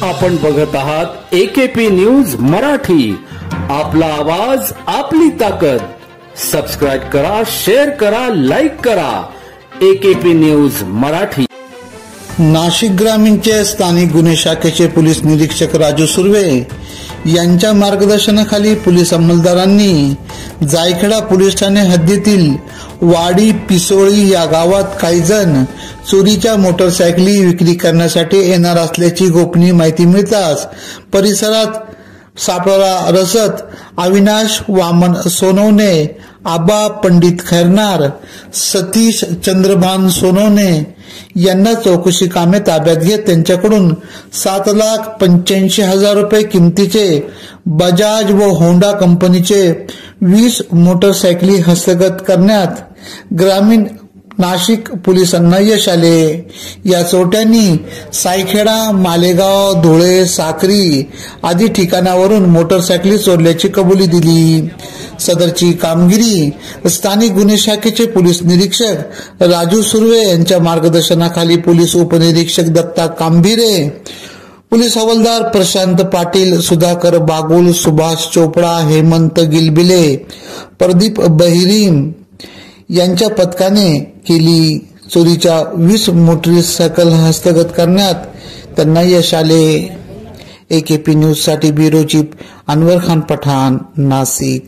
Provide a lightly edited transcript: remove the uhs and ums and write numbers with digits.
आपण बघत आहात AKP न्यूज मराठी. आपला आवाज आपली ताकद. सबस्क्राइब करा, शेअर करा, लाईक करा. AKP news Marathi. नाशिक ग्रामीणचे स्थानिक गुन्हे शाखेचे पोलीस निरीक्षक राजू सुर्वे यांच्या मार्गदर्शनाखाली पोलीस अंमलदारांनी जायखेडा पोलीस ठाणे हद्दीतील वाडी पिसोळी या गावात काही जण चोरीच्या मोटरसायकली विक्री करण्यासाठी येणार असल्याची गोपनीय माहिती मिळताच परिसरात सापळा रचत अविनाश वामन सोनवणे, आबा पंडित खैरनार, सतीश चंद्रभान सोनवणे यांना चौकशी कामे ताब्यात घेत त्यांच्याकडून 7,85,000 रुपये किमतीचे बजाज व होंडा कंपनीचे 20 मोटरसायकली हस्तगत करण्यात ग्रामीण नाशिक पोलिसांना यश आले. या चोरट्यांनी सायखेडा, मालेगाव, धुळे, साक्री आदी ठिकाणावरून मोटरसायकली चोरल्याची कबुली दिली. सदरची कामगिरी स्थानिक गुन्हे शाखेचे पोलीस निरीक्षक राजू सुर्वे यांच्या मार्गदर्शनाखाली पोलीस उपनिरीक्षक दत्ता कांभिरे, पोलीस हवालदार प्रशांत पाटील, सुधाकर बागुल, सुभाष चोपडा, हेमंत गिलबिले, प्रदीप बहिरीम यांच्या पथकाने केली. चोरीच्या 20 मोटरसायकल हस्तगत करण्यात त्यांना यश आले. AKP न्यूज साठी ब्युरो चीफ अनवर खान पठाण, नाशिक.